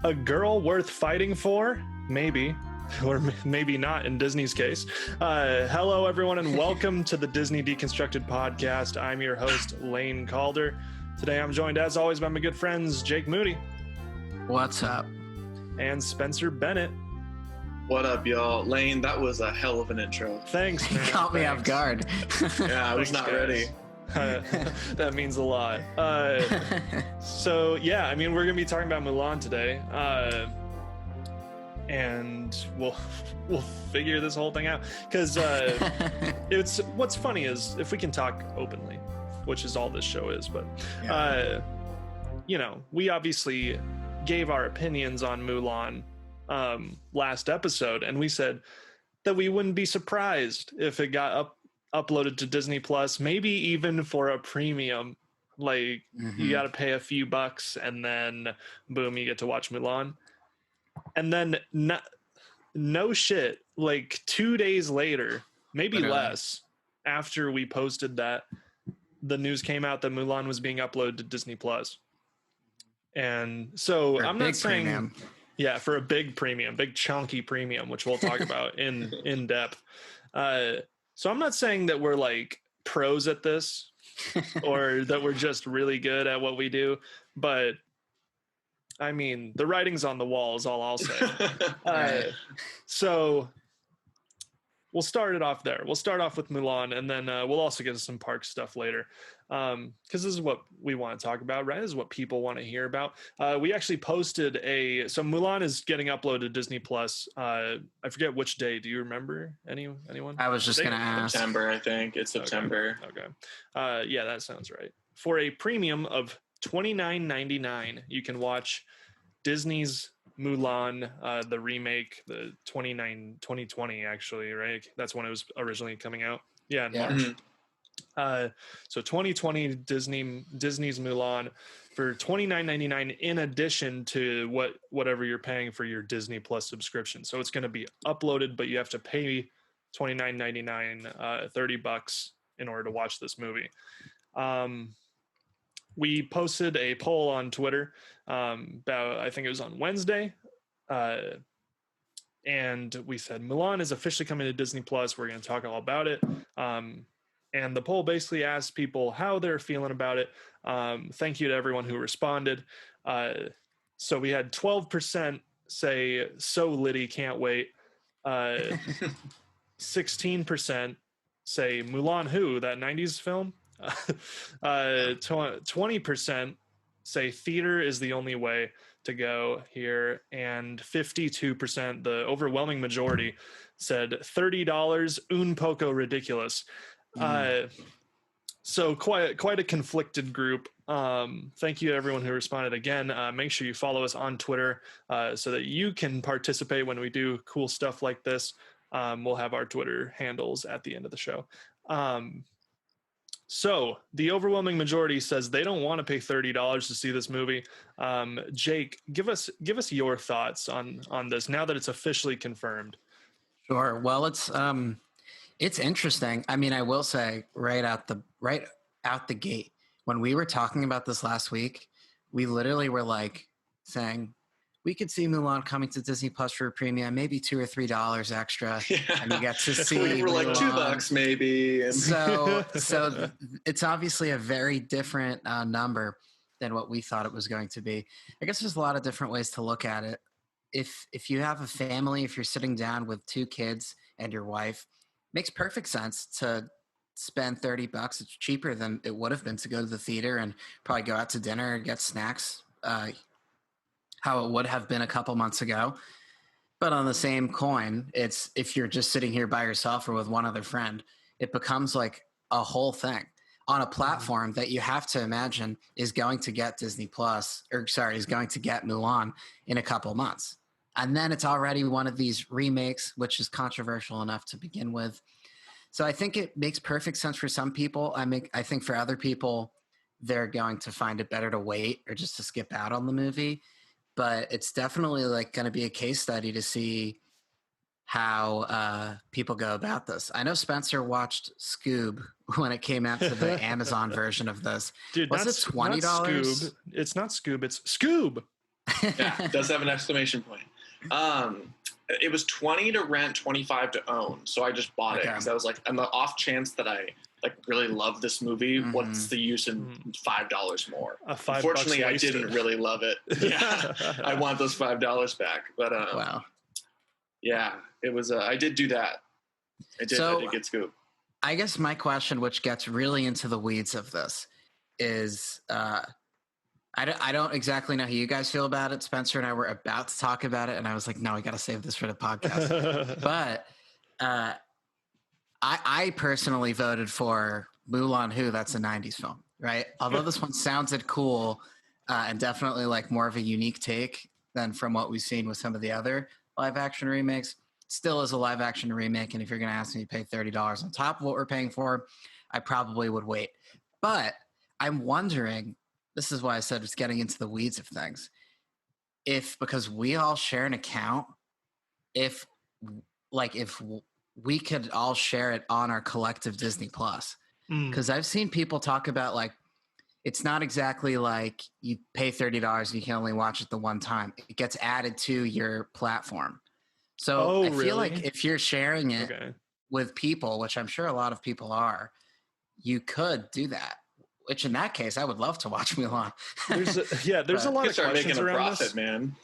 A girl worth fighting for? Maybe. Or maybe not in Disney's case. Hello, everyone, and welcome to the Disney Deconstructed podcast. I'm your host, Lane Calder. Today I'm joined, as always, by my good friends, Jake Moody. What's up? And Spencer Bennett. What up, y'all? Lane, that was a hell of an intro. Thanks, man. Caught me off guard. Yeah, I was not ready. That means a lot. So, yeah, I mean, we're going to be talking about Mulan today. And we'll figure this whole thing out. Because it's what's funny is if we can talk openly, which is all this show is. But, you know, we obviously gave our opinions on Mulan last episode, and we said that we wouldn't be surprised if it got uploaded to Disney Plus, maybe even for a premium. Like, you got to pay a few bucks, and then boom, you get to watch Mulan. And then no shit, like 2 days later, maybe less, after we posted that, the news came out that Mulan was being uploaded to Disney Plus. And so I'm not saying premium. Yeah, for a big premium, big chunky premium, which we'll talk about in depth. So I'm not saying that we're like pros at this or that we're just really good at what we do, but I mean, the writing's on the wall is all I'll say. So we'll start it off there. We'll start off with Mulan, and then we'll also get to some park stuff later. Because this is what we want to talk about, right? This is what people want to hear about. We actually posted so Mulan is getting uploaded to Disney Plus. I forget which day. Do you remember anyone? I was just going to ask. September, I think. It's September. Okay. Yeah, that sounds right. For a premium of $29.99, you can watch Disney's Mulan, the remake, the 2020 actually, right? That's when it was originally coming out. Yeah, in March. Mm-hmm. So 2020 Disney's Mulan for $29.99 in addition to whatever you're paying for your Disney Plus subscription. So it's going to be uploaded, but you have to pay $29.99, $30 in order to watch this movie. We posted a poll on Twitter about, I think it was on Wednesday, and we said Mulan is officially coming to Disney Plus. We're going to talk all about it. And the poll basically asked people how they're feeling about it. Thank you to everyone who responded. So we had 12% say, "So litty, can't wait." 16% say, "Mulan who? That 90s film?" 20% say theater is the only way to go here, and 52%, the overwhelming majority, said $30 un poco ridiculous. So quite a conflicted group. Thank you to everyone who responded. Again, make sure you follow us on Twitter so that you can participate when we do cool stuff like this. We'll have our Twitter handles at the end of the show. So the overwhelming majority says they don't want to pay $30 to see this movie. Jake, give us your thoughts on this now that it's officially confirmed. Sure. Well, it's interesting. I mean, I will say right out the gate, when we were talking about this last week, we literally were like saying we could see Mulan coming to Disney Plus for a premium, maybe $2 or $3 extra, and you get to see. We were like Mulan. $2 maybe. And So it's obviously a very different number than what we thought it was going to be. I guess there's a lot of different ways to look at it. If you have a family, if you're sitting down with 2 kids and your wife, it makes perfect sense to spend $30. It's cheaper than it would have been to go to the theater and probably go out to dinner and get snacks. How it would have been a couple months ago. But on the same coin, it's if you're just sitting here by yourself or with one other friend, it becomes like a whole thing on a platform that you have to imagine is going to get Disney Plus, is going to get Mulan in a couple months. And then it's already one of these remakes, which is controversial enough to begin with. So I think it makes perfect sense for some people. I think for other people, they're going to find it better to wait or just to skip out on the movie. But it's definitely like going to be a case study to see how people go about this. I know Spencer watched Scoob when it came out to the Amazon version of this. Dude, was it $20? Scoob. It's not Scoob. It's Scoob. Yeah, it does have an exclamation point. It was 20 to rent, 25 to own. So I just bought it because I was like, on the off chance that I like really love this movie, what's the use in $5 more? Unfortunately, I didn't really love it. Yeah, I want those $5 back. But wow. Yeah, it was. I did do that. I did get Scoop. I guess my question, which gets really into the weeds of this, is I don't exactly know how you guys feel about it. Spencer and I were about to talk about it, and I was like, no, we got to save this for the podcast. But I personally voted for Mulan Who. That's a 90s film, right? Although this one sounded cool and definitely like more of a unique take than from what we've seen with some of the other live action remakes, still is a live action remake. And if you're going to ask me to pay $30 on top of what we're paying for, I probably would wait. But I'm wondering, this is why I said it's getting into the weeds of things. Because we all share an account, if we could all share it on our collective Disney Plus. Because I've seen people talk about like, it's not exactly like you pay $30 and you can only watch it the one time. It gets added to your platform. So I feel like if you're sharing it with people, which I'm sure a lot of people are, you could do that. Which in that case, I would love to watch Mulan. There's a lot of questions around profit, this. Man.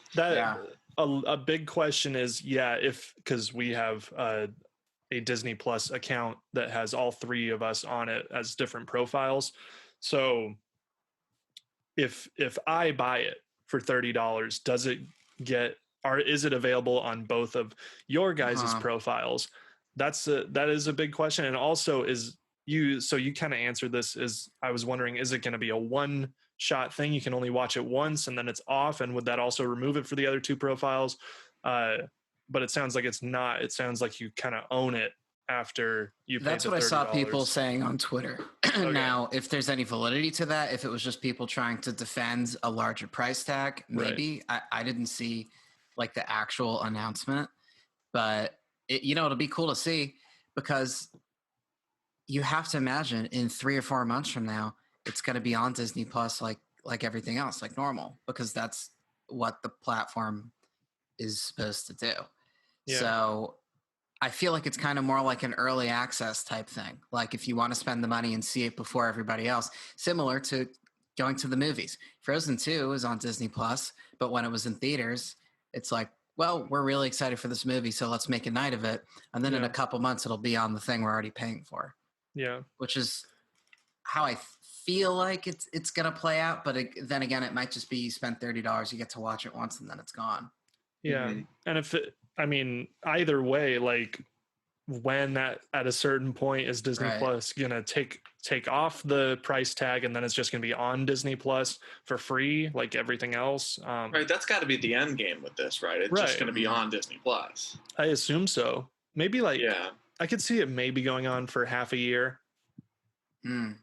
A big question is, because we have a Disney Plus account that has all three of us on it as different profiles. So if I buy it for $30, does it is it available on both of your guys' profiles? That is a big question. And also you kind of answered this, I was wondering, is it going to be a one shot thing? You can only watch it once and then it's off. And would that also remove it for the other two profiles? But it sounds like it's not. It sounds like you kind of own it after you pay the $30. That's what I saw people saying on Twitter. Okay. Now, if there's any validity to that, if it was just people trying to defend a larger price tag, maybe. Right. I didn't see like the actual announcement, but it'll be cool to see, because you have to imagine in 3 or 4 months from now, it's going to be on Disney Plus like everything else, like normal, because that's what the platform is supposed to do. Yeah. So I feel like it's kind of more like an early access type thing. Like if you want to spend the money and see it before everybody else, similar to going to the movies. Frozen 2 is on Disney Plus, but when it was in theaters, it's like, well, we're really excited for this movie, so let's make a night of it. And then in a couple months, it'll be on the thing we're already paying for. Yeah. Which is how I feel like it's going to play out. But then again, it might just be you spend $30, you get to watch it once, and then it's gone. Yeah. Mm-hmm. And either way, like when at a certain point is Disney Plus going to take off the price tag, and then it's just going to be on Disney Plus for free, like everything else. Right. That's got to be the end game with this, right? It's just going to be on Disney Plus. I assume so. Maybe I could see it maybe going on for half a year.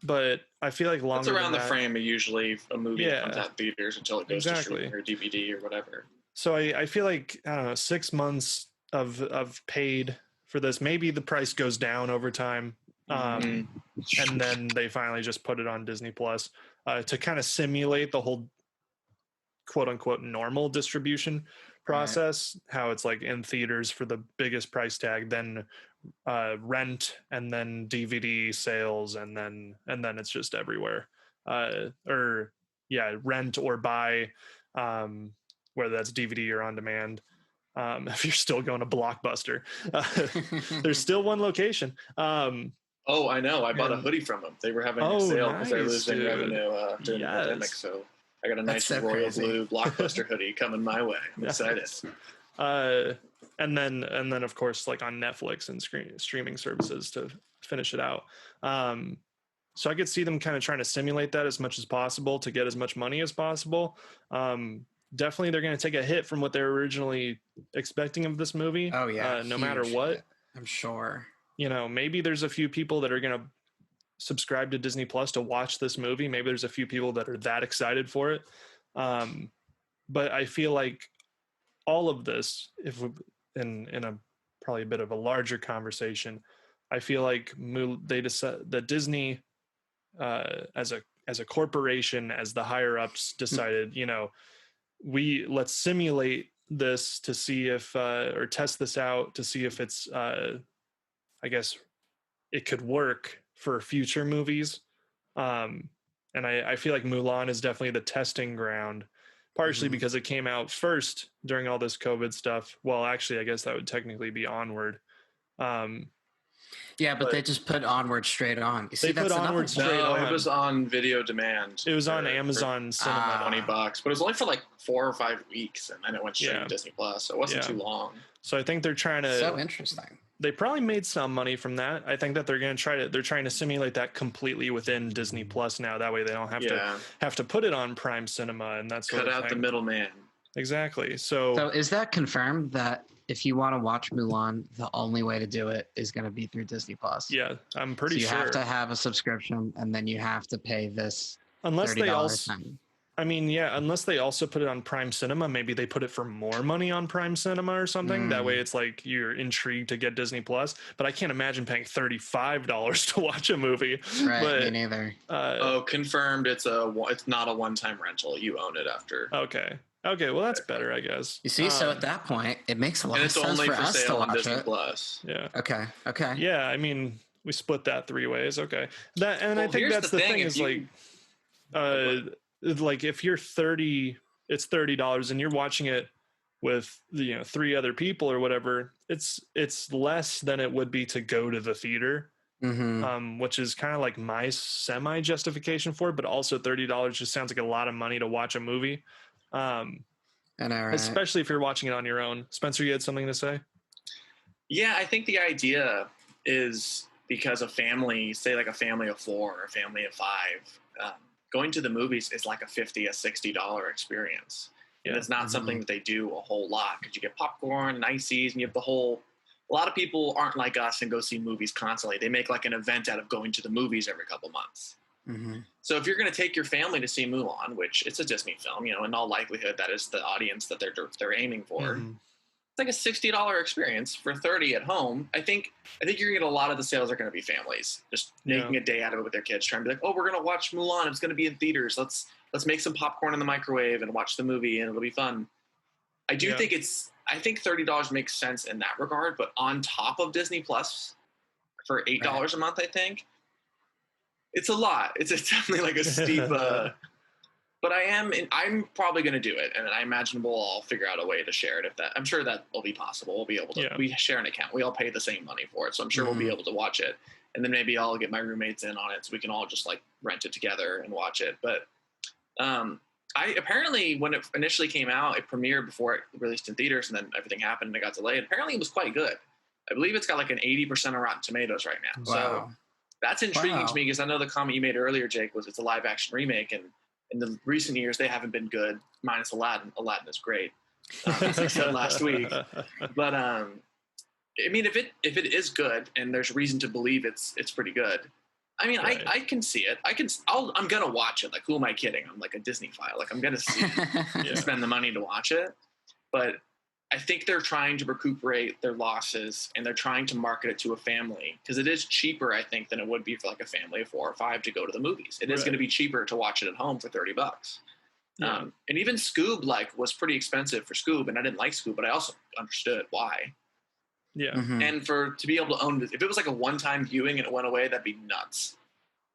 But I feel like longer. It's around the frame of usually a movie that comes out in theaters until it goes to streaming or DVD or whatever. So I feel like, I don't know, 6 months of paid for this. Maybe the price goes down over time. And then they finally just put it on Disney Plus to kind of simulate the whole quote unquote normal distribution process, how it's like in theaters for the biggest price tag, then rent, and then DVD sales, and then it's just everywhere. Rent or buy, whether that's DVD or on demand. If you're still going to Blockbuster, there's still one location. Oh, I know. I bought a hoodie from them. They were having a sale because they were losing revenue during the pandemic. So I got a nice royal blue Blockbuster hoodie coming my way. I'm excited. And then of course, like on Netflix and streaming services to finish it out. So I could see them kind of trying to simulate that as much as possible to get as much money as possible. Definitely they're going to take a hit from what they're originally expecting of this movie. Oh yeah. No matter what. I'm sure. Maybe there's a few people that are going to subscribe to Disney Plus to watch this movie. Maybe there's a few people that are that excited for it. But I feel like all of this, if we, in a probably a bit of a larger conversation, I feel like they decided that Disney, as a corporation, as the higher ups decided, let's simulate this to see if or test this out to see if it's I guess it could work for future movies. And I feel like Mulan is definitely the testing ground, partially because it came out first during all this COVID stuff. Well, actually, I guess that would technically be Onward. Yeah, but they just put Onward straight on. You see, they put Onward straight on. It was on video demand. It was on Amazon Cinema. $20, but it was only for like 4 or 5 weeks, and then it went straight to Disney Plus. So it wasn't too long. So I think they're trying to. So interesting. They probably made some money from that. I think that they're trying to simulate that completely within Disney Plus now. That way they don't have to put it on Prime Cinema and that sort of thing. Cut out the middleman. Exactly. So is that confirmed that if you want to watch Mulan, the only way to do it is going to be through Disney Plus? Yeah, I'm pretty sure. You have to have a subscription, and then you have to pay this unless they also. thing. I mean, yeah, unless they also put it on Prime Cinema, maybe they put it for more money on Prime Cinema or something. That way it's like you're intrigued to get Disney Plus. But I can't imagine paying $35 to watch a movie. Right, but, me neither. Confirmed it's not a one-time rental. You own it after. Okay, well, that's better, I guess. You see, so at that point, it makes a lot of sense for us to watch Disney it. Plus. Yeah. Okay. Yeah, I mean, we split that 3 ways. Okay. I think that's the thing is like if you're 30, it's $30 and you're watching it with 3 other people or whatever, it's less than it would be to go to the theater. Which is kind of like my semi justification for it, but also $30 just sounds like a lot of money to watch a movie. I know, right? Especially if you're watching it on your own. Spencer, you had something to say? Yeah, I think the idea is because a family, say like a family of 4 or a family of 5, going to the movies is like a $50-$60 experience. And it's not something that they do a whole lot because you get popcorn and ices and you have a lot of people aren't like us and go see movies constantly. They make like an event out of going to the movies every couple months. So if you're going to take your family to see Mulan, which it's a Disney film, in all likelihood, that is the audience that they're aiming for. It's like a $60 experience for $30 at home. I think you're going to get a lot of the sales are going to be families just making a day out of it with their kids, trying to be like, oh, we're going to watch Mulan. It's going to be in theaters. Let's make some popcorn in the microwave and watch the movie, and it'll be fun. I think $30 makes sense in that regard, but on top of Disney Plus for $8 a month, I think it's a lot. It's definitely like a steep. But I'm probably going to do it, and I imagine we'll all figure out a way to share it. I'm sure that will be possible. We'll be able to. We share an account. We all pay the same money for it, so I'm sure we'll be able to watch it. And then maybe I'll get my roommates in on it, so we can all just like rent it together and watch it. But I apparently, when it initially came out, it premiered before it released in theaters, and then everything happened and it got delayed. Apparently, it was quite good. I believe it's got like an 80% of Rotten Tomatoes right now. Wow. So that's intriguing to me because I know the comment you made earlier, Jake, was it's a live action remake, and in the recent years they haven't been good. Minus Aladdin. Aladdin is great, as I said last week. But I mean, if it is good and there's reason to believe it's pretty good. I mean, right. I can see it. I'm gonna watch it. Like, who am I kidding? I'm like a Disney file. Like, I'm gonna see spend the money to watch it. But I think they're trying to recuperate their losses, and they're trying to market it to a family because it is cheaper, I think, than it would be for like a family of 4 or 5 to go to the movies. It is going to be cheaper to watch it at home for $30. Yeah. And even Scoob was pretty expensive for Scoob, and I didn't like Scoob, but I also understood why. Yeah. And to be able to own it, if it was like a one-time viewing and it went away, that'd be nuts.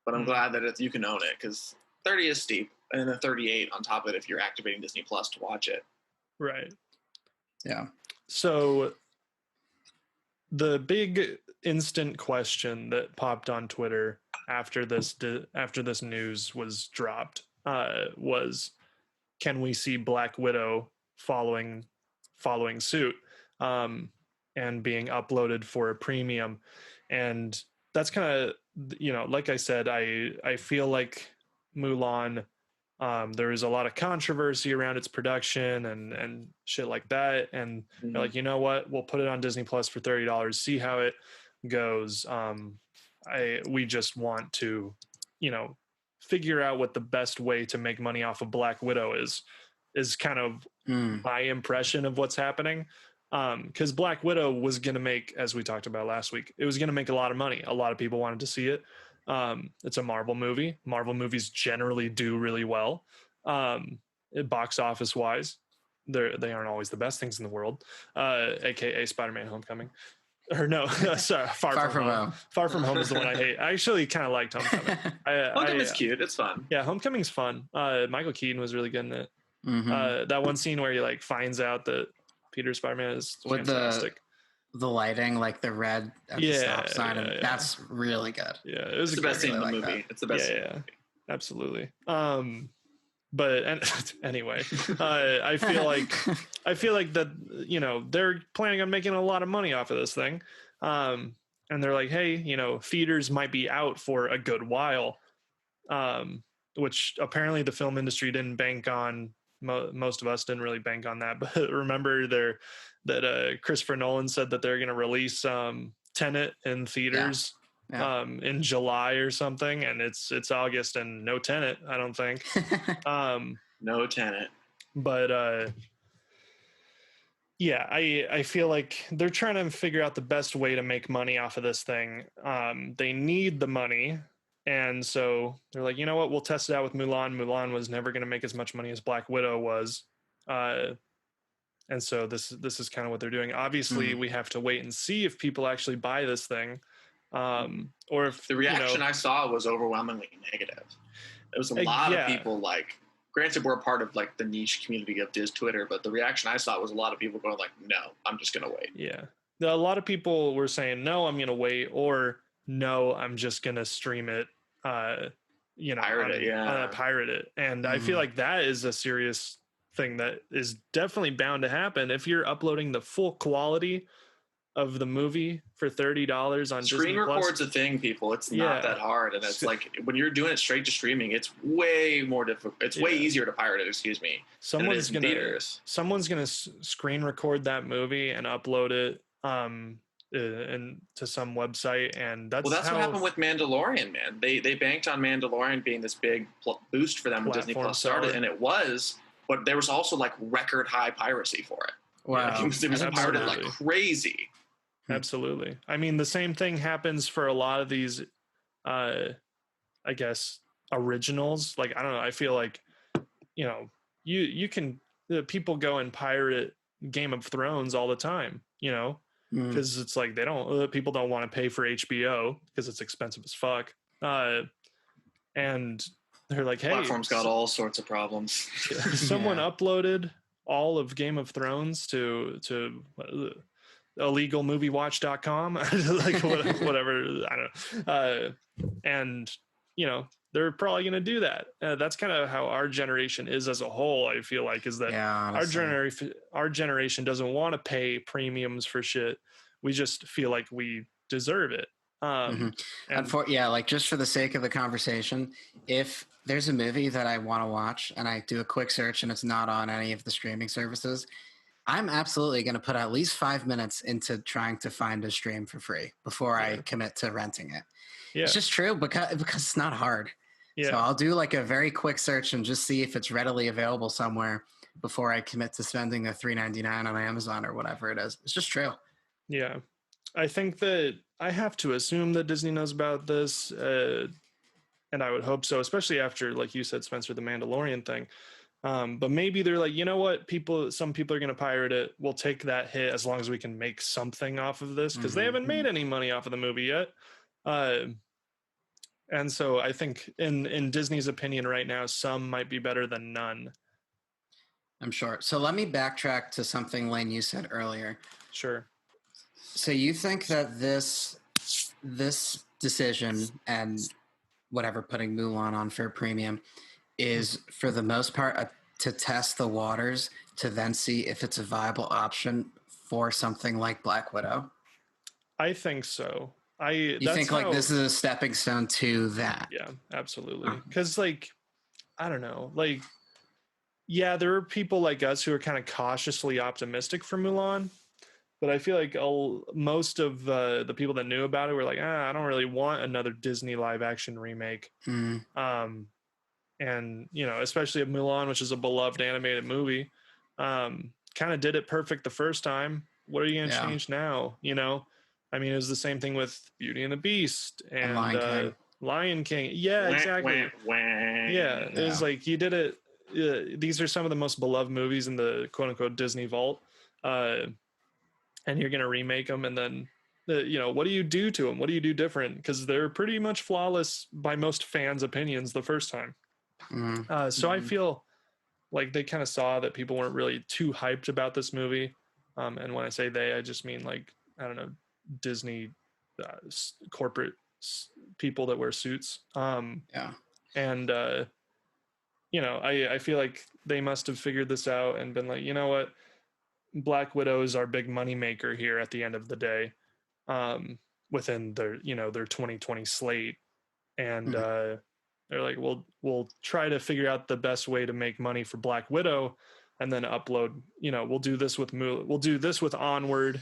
But I'm glad that you can own it because 30 is steep, and then 38 on top of it if you're activating Disney Plus to watch it. Right. Yeah. So the big instant question that popped on Twitter after this news was dropped was, can we see Black Widow following suit and being uploaded for a premium? And that's kind of, like I said, I feel like Mulan, there is a lot of controversy around its production and shit like that. And they're like, you know what? We'll put it on Disney Plus for $30, see how it goes. We just want to, figure out what the best way to make money off of Black Widow is kind of my impression of what's happening. Because Black Widow was going to make, as we talked about last week, it was going to make a lot of money. A lot of people wanted to see it. It's a Marvel movie. Marvel movies generally do really well. box office wise. They aren't always the best things in the world, aka Spider-Man: Homecoming. Or no, sorry, Far From Home. Far From Home is the one I hate. I actually kind of liked Homecoming. Homecoming's cute. It's fun. Yeah, Homecoming's fun. Michael Keaton was really good in it. That one scene where he like finds out that Peter Spider-Man is fantastic. The lighting, like the red at the stop sign, and that's really good. Yeah, it was the best scene in the movie. It's the best scene in the movie. Absolutely. But anyway, I feel like that, you know, they're planning on making a lot of money off of this thing. And they're like, hey, you know, theaters might be out for a good while, which apparently the film industry didn't bank on. Most of us didn't really bank on that. But remember that Christopher Nolan said that they're going to release Tenet in theaters. Yeah. In July or something, and it's August and no Tenet, I don't think. No Tenet. But yeah, I feel like they're trying to figure out the best way to make money off of this thing. They need the money, and so they're like, you know what, we'll test it out with Mulan. Mulan was never going to make as much money as Black Widow was, and so this is kind of what they're doing. Obviously, we have to wait and see if people actually buy this thing. Or if the reaction I saw was overwhelmingly negative. There was a lot of people, like, granted we're a part of like the niche community of Diz Twitter, but the reaction I saw was a lot of people going like, no, I'm just gonna wait. Yeah, a lot of people were saying no, I'm gonna wait, or no, I'm just gonna stream it, you know, pirate it. And I feel like that is a serious thing that is definitely bound to happen if you're uploading the full quality of the movie for $30 on Screen Record's a thing, people. It's not that hard, and it's like when you're doing it straight to streaming, it's way more difficult. It's way easier to pirate it. Excuse me. Someone's gonna screen record that movie and upload it and to some website, and that's what happened with Mandalorian. Man, they banked on Mandalorian being this big boost for them when Disney Plus started, and it was. But there was also like record high piracy for it. Wow, it was pirated like crazy. Absolutely. I mean, the same thing happens for a lot of these, I guess, originals. Like, I don't know. I feel like, you know, you can, people go and pirate Game of Thrones all the time, you know, because it's like people don't want to pay for HBO because it's expensive as fuck. And they're like, hey, platform's got all sorts of problems. Someone uploaded all of Game of Thrones to illegalmoviewatch.com, like whatever, I don't know. And you know, they're probably going to do that. That's kind of how our generation is as a whole. I feel like is that our generation doesn't want to pay premiums for shit. We just feel like we deserve it. Like just for the sake of the conversation, if there's a movie that I want to watch and I do a quick search and it's not on any of the streaming services, I'm absolutely going to put at least 5 minutes into trying to find a stream for free before I commit to renting it. Yeah. It's just true because it's not hard. Yeah. So I'll do like a very quick search and just see if it's readily available somewhere before I commit to spending the $3.99 on Amazon or whatever it is. It's just true. Yeah. I think that I have to assume that Disney knows about this, and I would hope so, especially after, like you said, Spencer, the Mandalorian thing. But maybe they're like, you know what, some people are going to pirate it. We'll take that hit as long as we can make something off of this, because they haven't made any money off of the movie yet. And so I think in Disney's opinion right now, some might be better than none. I'm sure. So let me backtrack to something, Lane, you said earlier. Sure. So you think that this decision and whatever, putting Mulan on for a premium is for the most part to test the waters to then see if it's a viable option for something like Black Widow? I think so. You think like this is a stepping stone to that? Yeah, absolutely. Because like, I don't know, like, yeah, there are people like us who are kind of cautiously optimistic for Mulan. But I feel like most of the people that knew about it were like, I don't really want another Disney live action remake. And, you know, especially of Mulan, which is a beloved animated movie, kind of did it perfect the first time. What are you going to change now? You know, I mean, it was the same thing with Beauty and the Beast and Lion King. Yeah, exactly. Yeah, it was like you did it. these are some of the most beloved movies in the quote unquote Disney vault, and you're going to remake them, and then what do you do to them? What do you do different? Because they're pretty much flawless by most fans' opinions the first time. So I feel like they kind of saw that people weren't really too hyped about this movie. And when I say they, I just mean like, I don't know, Disney corporate people that wear suits. And, I feel like they must have figured this out and been like, you know what? Black Widow is our big money maker here at the end of the day, within their 2020 slate. And they're like, we'll try to figure out the best way to make money for Black Widow, and then upload. We'll do this with Onward,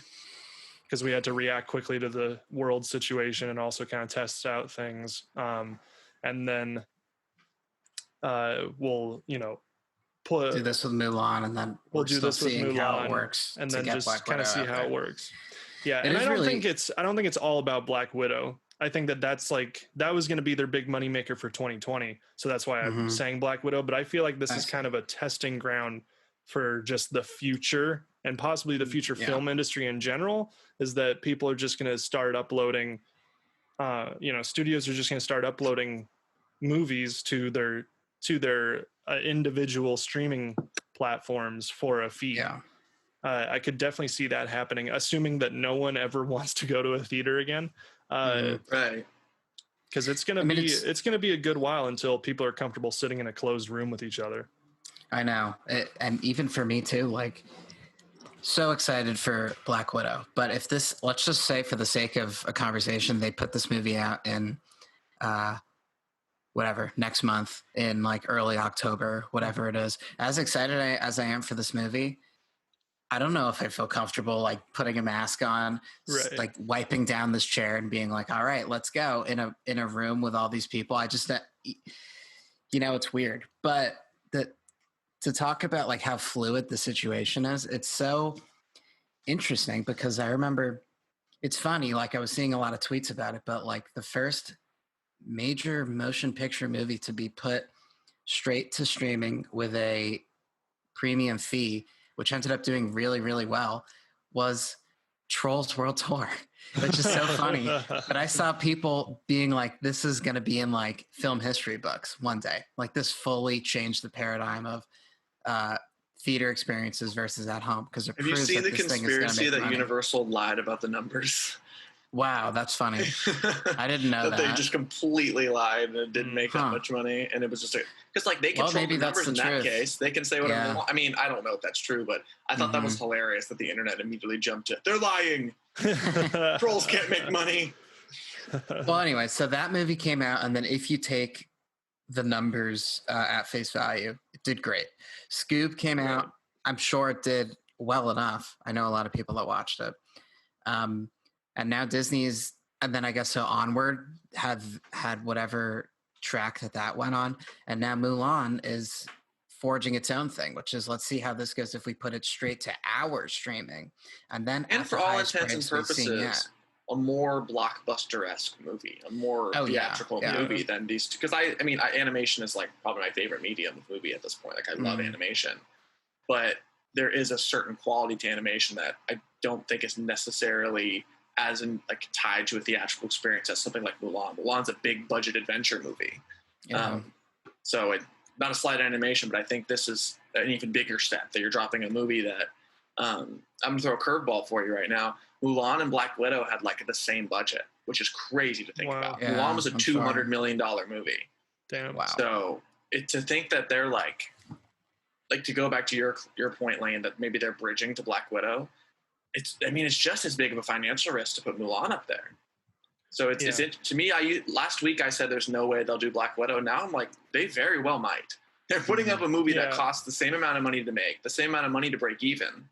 because we had to react quickly to the world situation and also kind of test out things. And then we'll do this with Mulan, and then we'll do this with Mulan, how it works, and then just kind of see how it works. Yeah, and I don't think it's all about Black Widow. I think that was going to be their big money maker for 2020. So that's why I'm saying Black Widow. But I feel like this is kind of a testing ground for just the future, and possibly the future film industry in general, is that people are just going to start uploading, studios are just going to start uploading movies to their individual streaming platforms for a fee. I could definitely see that happening, assuming that no one ever wants to go to a theater again. Right. Because it's gonna be a good while until people are comfortable sitting in a closed room with each other. I know, and even for me too. Like, so excited for Black Widow. But if let's just say, for the sake of a conversation, they put this movie out in next month, in like early October, whatever it is. As excited as I am for this movie, I don't know if I feel comfortable like putting a mask on, like wiping down this chair and being like, all right, let's go in a room with all these people. I just, it's weird. But to talk about like how fluid the situation is, it's so interesting, because I remember, it's funny, like I was seeing a lot of tweets about it, but like the first major motion picture movie to be put straight to streaming with a premium fee, which ended up doing really, really well, was Trolls World Tour, which is so funny. But I saw people being like, this is going to be in like film history books one day. Like, this fully changed the paradigm of theater experiences versus at home, because it Have you proves seen that the this thing is going to conspiracy make that money. Universal lied about the numbers? Wow, that's funny. I didn't know that. They just completely lied and it didn't make that much money, and it was just because like they control the numbers in that case. They can say whatever they want. I mean, I don't know if that's true, but I thought that was hilarious that the internet immediately jumped to, they're lying. Trolls can't make money. Well, anyway, so that movie came out, and then if you take the numbers at face value, it did great. Scoob came out. I'm sure it did well enough. I know a lot of people that watched it. And now Disney's, and then I guess so Onward had whatever track that went on, and now Mulan is forging its own thing, which is, let's see how this goes if we put it straight to our streaming, and then for all intents and purposes, a more blockbuster-esque movie, a more theatrical movie than these two. Because I mean, animation is like probably my favorite medium of movie at this point. Like, I love animation, but there is a certain quality to animation that I don't think is necessarily as in like tied to a theatrical experience as something like Mulan. Mulan's a big budget adventure movie. So not a slight animation, but I think this is an even bigger step, that you're dropping a movie that I'm going to throw a curveball for you right now. Mulan and Black Widow had like the same budget, which is crazy to think about. Yeah, Mulan was a $200 million movie. Damn. Wow. So to think that they're like to go back to your point, Lane, that maybe they're bridging to Black Widow. It's just as big of a financial risk to put Mulan up there. So it's to me. Last week I said there's no way they'll do Black Widow. Now I'm like, they very well might. They're putting up a movie that costs the same amount of money to make, the same amount of money to break even.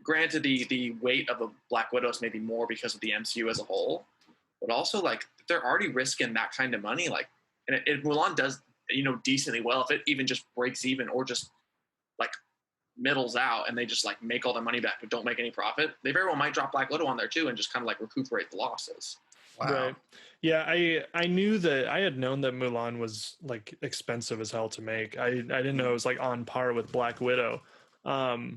Granted, the weight of a Black Widow is maybe more because of the MCU as a whole, but also like they're already risking that kind of money. Like, and if Mulan does decently well, if it even just breaks even or just like middles out and they just like make all their money back but don't make any profit, they very well might drop Black Widow on there too and just kind of like recuperate the losses. Wow. Right. Yeah, I knew that I had known that Mulan was like expensive as hell to make. I didn't know it was like on par with Black Widow. I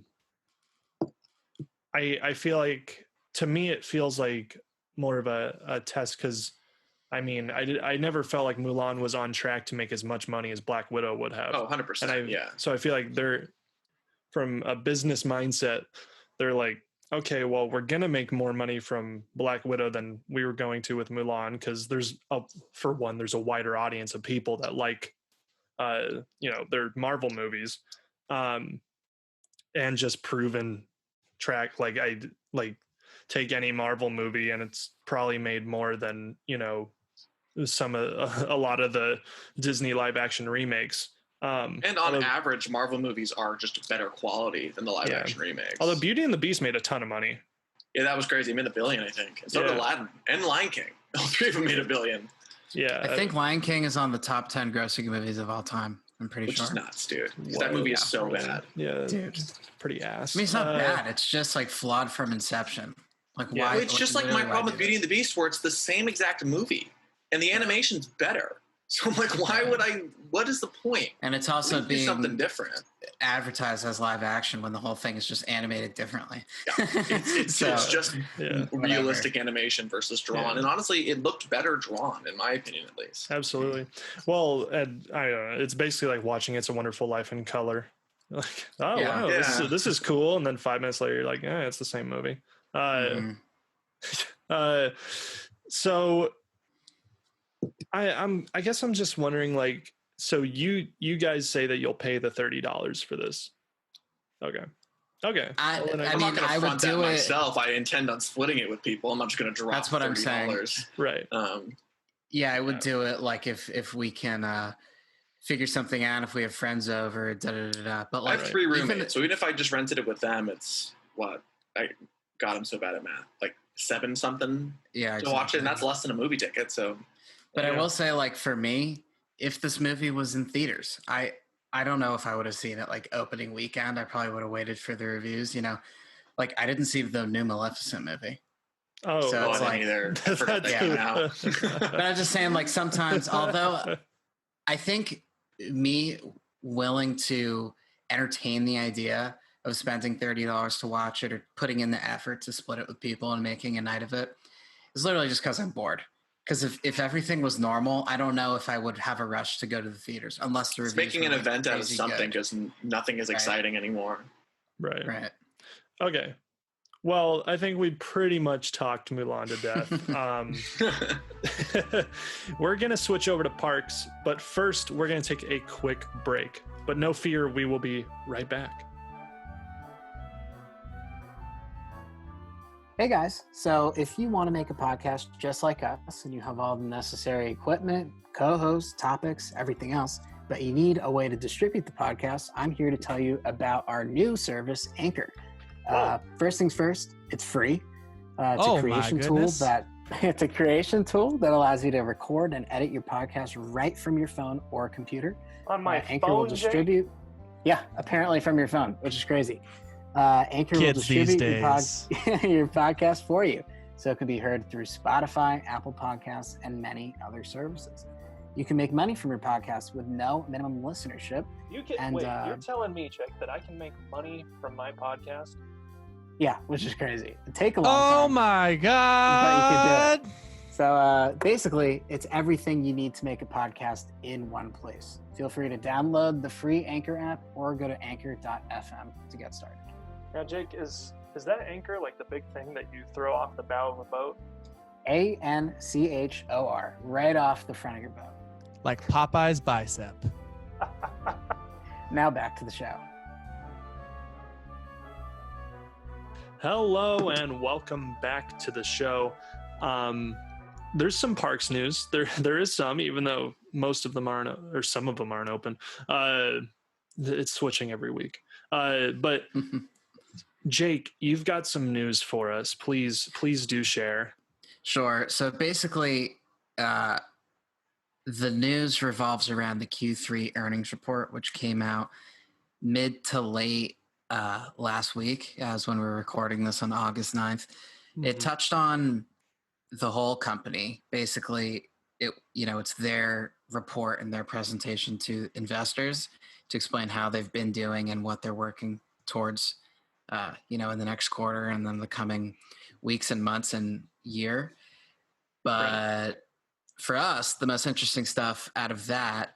feel like, to me it feels like more of a test, because I mean I never felt like Mulan was on track to make as much money as Black Widow would have. Oh, 100%. Yeah. So I feel like they're, from a business mindset, they're like, okay, well, we're gonna make more money from Black Widow than we were going to with Mulan, because there's a wider audience of people that like their Marvel movies, and just proven track. Like, I like take any Marvel movie and it's probably made more than a lot of the Disney live action remakes. And on average, Marvel movies are just better quality than the live action remakes. Although Beauty and the Beast made a ton of money. Yeah, that was crazy. It made $1 billion, I think. And so did Aladdin and Lion King. All three of them made $1 billion. Yeah, I think Lion King is on the top 10 grossing movies of all time. I'm pretty sure. Which is nuts, dude. That movie is so bad. Yeah, dude, pretty ass. I mean, it's not bad. It's just like flawed from inception. Like, why? Well, it's just like my problem with Beauty and the Beast, where it's the same exact movie and the animation's better. So I'm like, why would I? What is the point? And it's also being something different, advertised as live action when the whole thing is just animated differently. Yeah, it's just realistic animation versus drawn. And honestly, it looked better drawn, in my opinion, at least. Absolutely. Well, I don't know. It's basically like watching It's a Wonderful Life in color. Like, wow, this is cool. And then 5 minutes later, you're like, it's the same movie. So I guess I'm just wondering, like, so you guys say that you'll pay the $30 for this. Okay. I mean, I would do it myself. I intend on splitting it with people. I'm not just going to drop. That's what $30. I'm saying. Right. Yeah, I would do it, like, if we can figure something out, if we have friends over, But like, I have 3 roommates, so even if I just rented it with them, it's what? God, I'm so bad at math. Like 7 something. Yeah. To watch it, and that's less than a movie ticket. So. But I will say, like, for me, if this movie was in theaters, I don't know if I would have seen it like opening weekend. I probably would have waited for the reviews. Like, I didn't see the new Maleficent movie. Oh, so it's like either. But I'm just saying, like, sometimes, although I think me willing to entertain the idea of spending $30 to watch it, or putting in the effort to split it with people and making a night of it, is literally just because I'm bored. Because if everything was normal, I don't know if I would have a rush to go to the theaters, unless the reviews making an event out of something, because nothing is exciting anymore. Right. Okay. Well, I think we pretty much talked Mulan to death. We're going to switch over to parks, but first we're going to take a quick break. But no fear, we will be right back. Hey guys, so if you want to make a podcast just like us and you have all the necessary equipment, co-hosts, topics, everything else, but you need a way to distribute the podcast, I'm here to tell you about our new service, Anchor. First things first, it's free. It's a creation tool that allows you to record and edit your podcast right from your phone or computer. On my Anchor phone, will distribute. Jake? Yeah, apparently from your phone, which is crazy. Anchor will distribute your podcast for you, so it can be heard through Spotify, Apple Podcasts, and many other services. You can make money from your podcast with no minimum listenership. You're telling me, Jake, that I can make money from my podcast? Yeah, which is crazy. It'd take a long time. Oh my God! But you could do it. So basically, it's everything you need to make a podcast in one place. Feel free to download the free Anchor app or go to anchor.fm to get started. Now, Jake, is that anchor like the big thing that you throw off the bow of a boat? ANCHOR, right off the front of your boat. Like Popeye's bicep. Now back to the show. Hello and welcome back to the show. There's some parks news. There is some, even though most of them aren't, or some of them aren't open. It's switching every week. But Jake, you've got some news for us. Please do share. Sure. So basically, the news revolves around the Q3 earnings report, which came out mid to late last week, as when we were recording this on August 9th. Mm-hmm. It touched on the whole company. Basically, it's their report and their presentation to investors to explain how they've been doing and what they're working towards, in the next quarter and then the coming weeks and months and year. But for us, the most interesting stuff out of that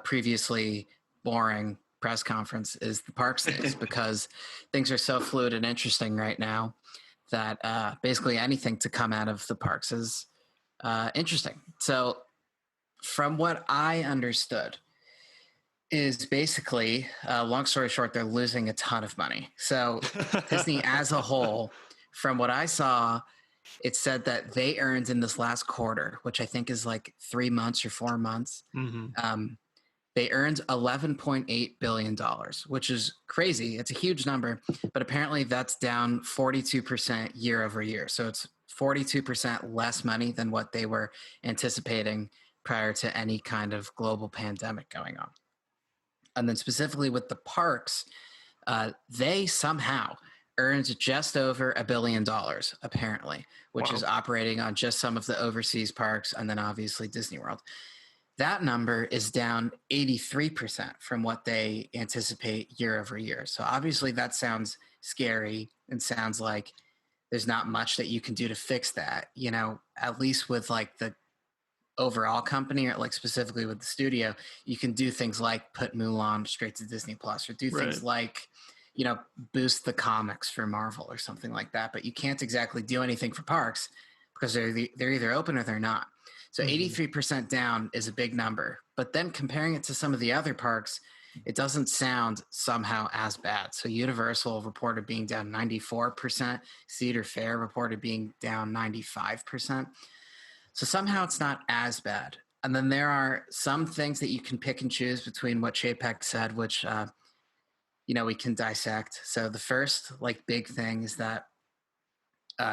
previously boring press conference is the parks news because things are so fluid and interesting right now that basically anything to come out of the parks is interesting. So from what I understood is basically, long story short, they're losing a ton of money. So Disney as a whole, from what I saw, it said that they earned in this last quarter, which I think is like 3 months or 4 months, they earned $11.8 billion, which is crazy. It's a huge number, but apparently that's down 42% year over year. So it's 42% less money than what they were anticipating prior to any kind of global pandemic going on. And then specifically with the parks, they somehow earned just over $1 billion, apparently, which is operating on just some of the overseas parks and then obviously Disney World. That number is down 83% from what they anticipate year over year. So obviously that sounds scary and sounds like there's not much that you can do to fix that, at least with like the overall company or like specifically with the studio, you can do things like put Mulan straight to Disney Plus or do things like, boost the comics for Marvel or something like that. But you can't exactly do anything for parks because they're either open or they're not. So 83% down is a big number. But then comparing it to some of the other parks, it doesn't sound somehow as bad. So Universal reported being down 94%. Cedar Fair reported being down 95%. So somehow it's not as bad. And then there are some things that you can pick and choose between what Chapek said, which, we can dissect. So the first big thing is that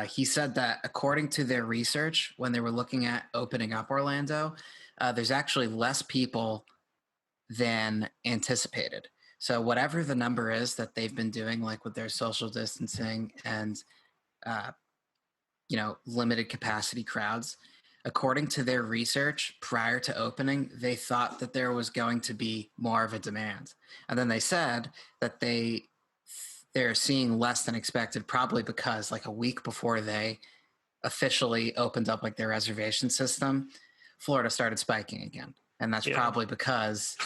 he said that according to their research, when they were looking at opening up Orlando, there's actually less people than anticipated. So whatever the number is that they've been doing, like with their social distancing and, limited capacity crowds, according to their research prior to opening, they thought that there was going to be more of a demand. And then they said that they're seeing less than expected, probably because like a week before they officially opened up like their reservation system, Florida started spiking again. And that's probably because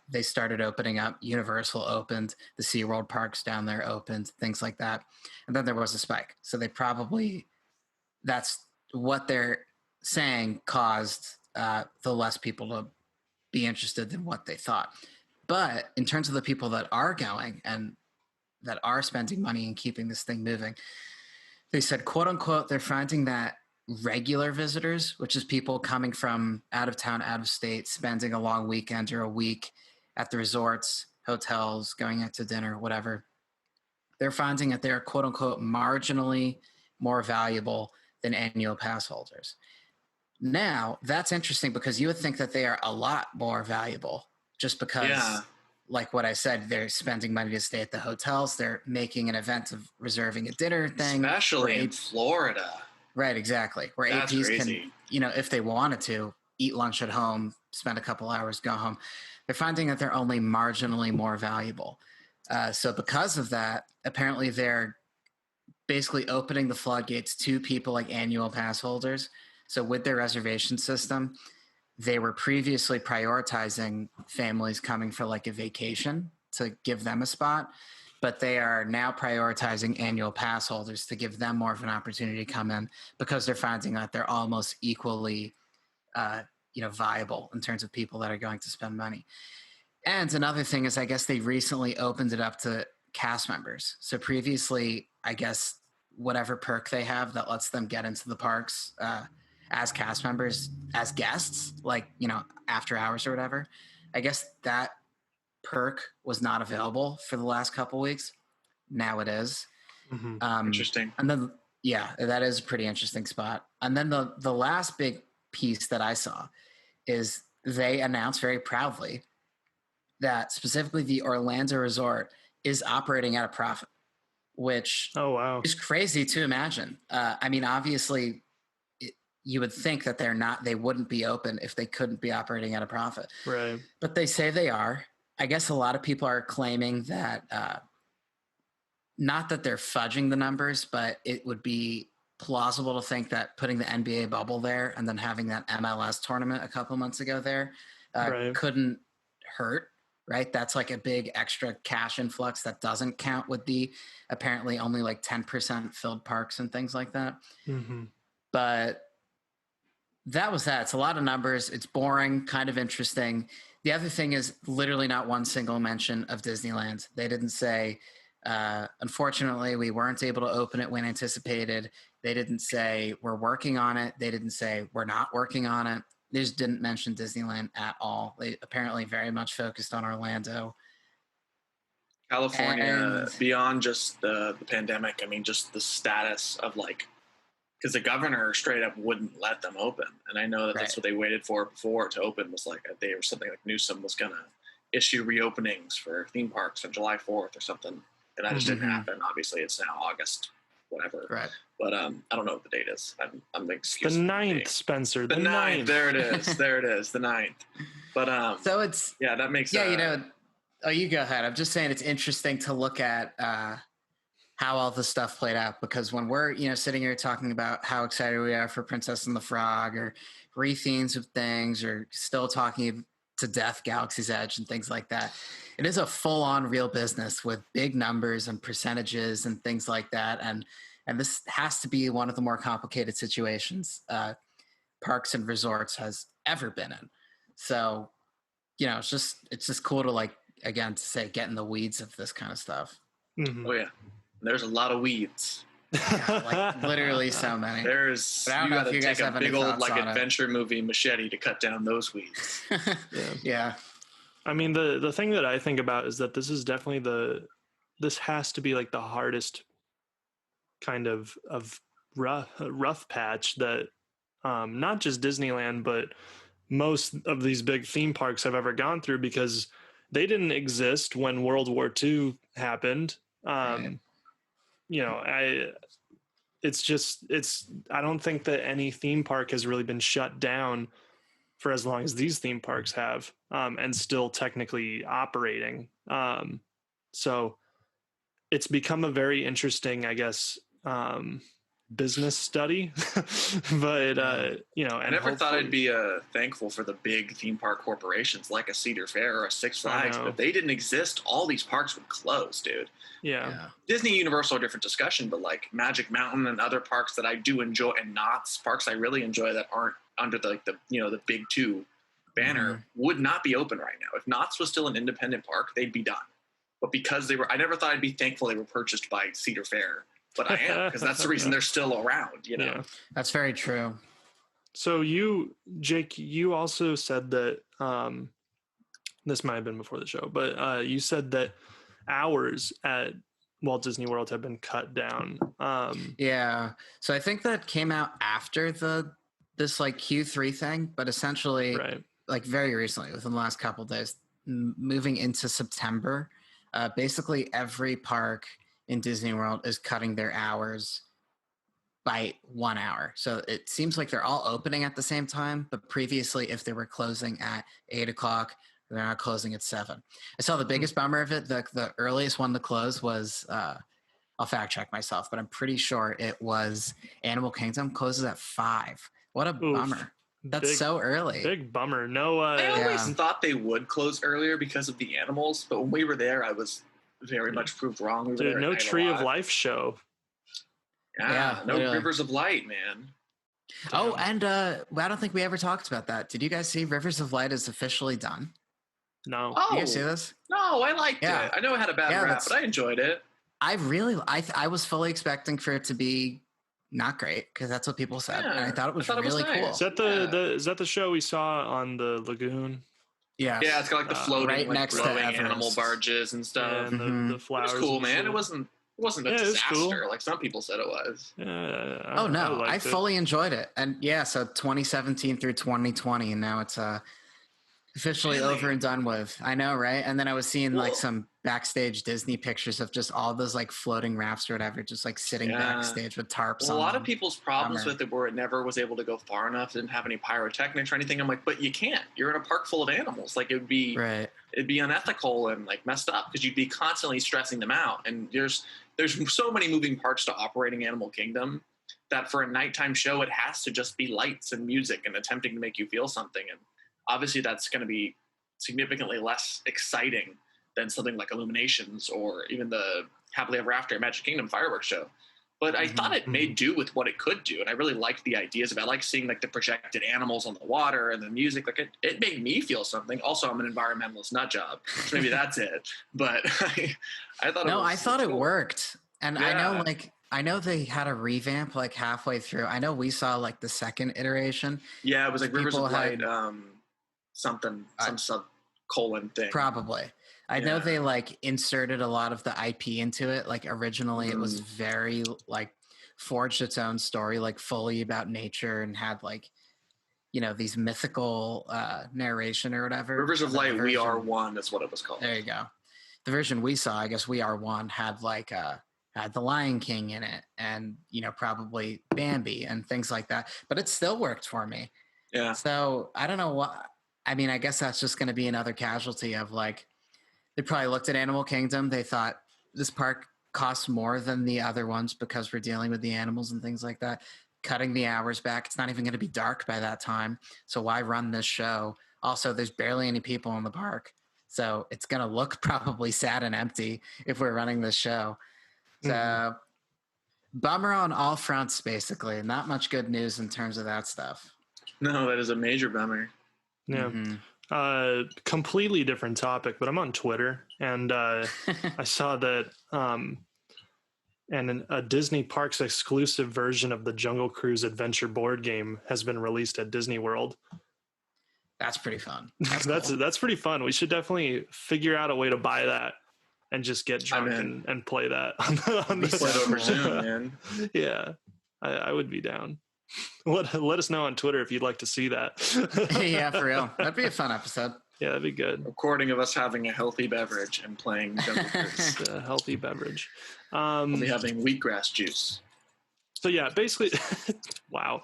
they started opening up. Universal opened, the SeaWorld parks down there opened, things like that. And then there was a spike. So that's what they're saying caused the less people to be interested than what they thought. But in terms of the people that are going and that are spending money and keeping this thing moving, they said, quote unquote, they're finding that regular visitors, which is people coming from out of town, out of state, spending a long weekend or a week at the resorts, hotels, going out to dinner, whatever, they're finding that they're quote unquote marginally more valuable than annual pass holders. Now, that's interesting because you would think that they are a lot more valuable just because, like what I said, they're spending money to stay at the hotels. They're making an event of reserving a dinner thing. Especially in Florida. Right, exactly. Where that's APs crazy. can, if they wanted to, eat lunch at home, spend a couple hours, go home. They're finding that they're only marginally more valuable. So because of that, apparently they're basically opening the floodgates to people like annual pass holders. So with their reservation system, they were previously prioritizing families coming for like a vacation to give them a spot, but they are now prioritizing annual pass holders to give them more of an opportunity to come in because they're finding that they're almost equally, viable in terms of people that are going to spend money. And another thing is, I guess they recently opened it up to cast members. So previously, I guess whatever perk they have that lets them get into the parks as cast members, as guests, like, after hours or whatever, I guess that perk was not available for the last couple weeks. Now it is. Interesting. And then, that is a pretty interesting spot. And then the last big piece that I saw is they announced very proudly that specifically the Orlando resort is operating at a profit, which is crazy to imagine. I mean, obviously, you would think that they wouldn't be open if they couldn't be operating at a profit. Right. But they say they are. I guess a lot of people are claiming that, not that they're fudging the numbers, but it would be plausible to think that putting the NBA bubble there and then having that MLS tournament a couple months ago there couldn't hurt, right? That's like a big extra cash influx that doesn't count with the apparently only like 10% filled parks and things like that. Mm-hmm. But that was that. It's a lot of numbers. It's boring, kind of interesting. The other thing is literally not one single mention of Disneyland. They didn't say, unfortunately, we weren't able to open it when anticipated. They didn't say we're working on it. They didn't say we're not working on it. They just didn't mention Disneyland at all. They apparently very much focused on Orlando. California, beyond just the pandemic, I mean, just the status of like, because the governor straight up wouldn't let them open. And I know that that's what they waited for before to open, was like a day or something, like Newsom was going to issue reopenings for theme parks on July 4th or something. And that just didn't happen. Obviously, it's now August, whatever. Right. But I don't know what the date is. I'm The excusing 9th, Spencer. the 9th. There it is. There it is. The 9th. But So it's that makes oh, you go ahead. I'm just saying it's interesting to look at how all this stuff played out, because when we're sitting here talking about how excited we are for Princess and the Frog or re-themes of things, or still talking to death Galaxy's Edge and things like that, it is a full-on real business with big numbers and percentages and things like that, and this has to be one of the more complicated situations parks and resorts has ever been in. So it's just cool to, like, again, to say, get in the weeds of this kind of stuff. Mm-hmm. Oh yeah, there's a lot of weeds. Like literally so many. You got to take a big old like adventure movie machete to cut down those weeds. Yeah. I mean, the thing that I think about is that this is definitely this has to be like the hardest kind of rough patch that not just Disneyland, but most of these big theme parks have ever gone through, because they didn't exist when World War II happened. Right. I don't think that any theme park has really been shut down for as long as these theme parks have, and still technically operating. So it's become a very interesting, I guess, business study. But I never thought I'd be thankful for the big theme park corporations like a Cedar Fair or a Six Flags, but if they didn't exist, all these parks would close, dude. Yeah. Disney Universal, a different discussion, but like Magic Mountain and other parks that I do enjoy, and Knott's parks I really enjoy that aren't under the big two banner, would not be open right now. If Knott's was still an independent park, they'd be done. But because I never thought I'd be thankful they were purchased by Cedar Fair, but I am, because that's the reason they're still around. Yeah. That's very true. So Jake, you also said that this might have been before the show, but you said that hours at Walt Disney World have been cut down. Yeah. So I think that came out after this like Q3 thing, but essentially like very recently, within the last couple of days, moving into September, basically every park in Disney World is cutting their hours by 1 hour. So it seems like they're all opening at the same time, but previously if they were closing at 8:00, they're not closing at 7. I saw the biggest bummer of it. The earliest one to close was, I'll fact check myself, but I'm pretty sure it was Animal Kingdom closes at 5. What a bummer. That's so early. Big bummer. No, I always thought they would close earlier because of the animals, but when we were there, I was very much proved wrong. No Tree of Life show. Yeah, no literally. Rivers of Light, man. Oh, and I don't think we ever talked about that. Did you guys see Rivers of Light is officially done? No. Oh, did you guys see this? No, I liked it. I know it had a bad rap, but I enjoyed it. I was fully expecting for it to be not great, because that's what people said. And I thought it was really cool. Is that is that the show we saw on the lagoon? Yeah. Yeah, it's got like the floating, right next to animal barges and stuff. Yeah, and the flowers. It was cool, man. It wasn't a disaster cool. like some people said it was. I fully enjoyed it. And so 2017 through 2020, and now it's officially over and done with. I know, right? And then I was seeing like some backstage Disney pictures of just all those like floating rafts or whatever, just like sitting backstage with tarps on. A lot of people's problems with it were it never was able to go far enough, didn't have any pyrotechnics or anything. I'm like, but you can't. You're in a park full of animals. Like it'd be unethical and like messed up because you'd be constantly stressing them out. And there's so many moving parts to operating Animal Kingdom that for a nighttime show, it has to just be lights and music and attempting to make you feel something. And obviously that's going to be significantly less exciting than something like Illuminations or even the Happily Ever After Magic Kingdom fireworks show. But I thought it made do with what it could do. And I really liked the ideas of it. I like seeing like the projected animals on the water and the music. Like it made me feel something. Also, I'm an environmentalist nut job. So maybe that's it. But I thought I thought it worked. And I know they had a revamp like halfway through. I know we saw like the second iteration. Yeah, it was like Rivers of Light, some subcolon thing. Probably. I know they like inserted a lot of the IP into it. Like originally it was very like forged its own story, like fully about nature and had like, you know, these mythical narration or whatever. Rivers of Light, We Are One, that's what it was called. There you go. The version we saw, I guess We Are One, had like had the Lion King in it and, you know, probably Bambi and things like that. But it still worked for me. Yeah. So I don't know what, I mean, I guess that's just going to be another casualty of like, they probably looked at Animal Kingdom. They thought this park costs more than the other ones because we're dealing with the animals and things like that. Cutting the hours back. It's not even going to be dark by that time. So why run this show? Also, there's barely any people in the park. So it's going to look probably sad and empty if we're running this show. So bummer on all fronts, basically. Not much good news in terms of that stuff. No, that is a major bummer. Yeah. Completely different topic, but I'm on Twitter and I saw that and a Disney Parks exclusive version of the Jungle Cruise Adventure board game has been released at Disney World. That's pretty fun. That's pretty fun. We should definitely figure out a way to buy that and just get drunk and play that on the over Zoom, man. Yeah, I would be down. Let us know on Twitter if you'd like to see that. Yeah, for real. That'd be a fun episode. Yeah, that'd be good. Recording of us having a healthy beverage and playing Jungle Cruise. A healthy beverage. We'll be having wheatgrass juice. So yeah, basically, wow.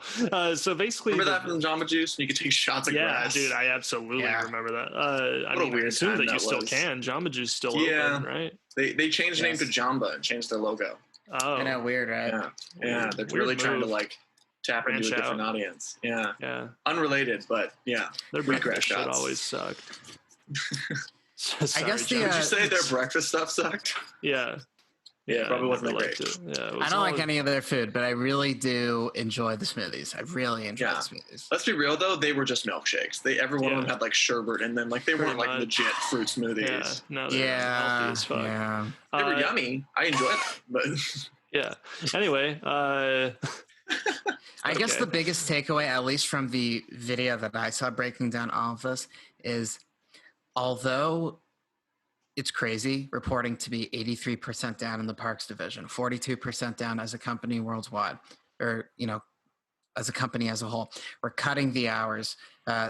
So basically, remember that from Jamba Juice? You could take shots of grass. Yeah, dude, I absolutely remember that. I mean, I assume that you still can. Jamba Juice still open, right? They changed the name to Jamba and changed their logo. Oh, I know, weird, right? Yeah. They're really trying to like tap into a different audience. Yeah. Unrelated, but yeah. Their breakfast shit always sucked. I guess did you say their breakfast stuff sucked? Yeah. Yeah, probably wasn't great. I don't like any of their food, but I really do enjoy the smoothies. I really enjoy the smoothies. Let's be real though, they were just milkshakes. Every one of them had like sherbet in them. Like they weren't like legit fruit smoothies. They were healthy as fuck. Yeah. They were yummy. I enjoyed them, but yeah. Anyway, I guess the biggest takeaway, at least from the video that I saw breaking down all of this, is although it's crazy reporting to be 83% down in the parks division, 42% down as a company worldwide, or, you know, as a company as a whole. We're cutting the hours.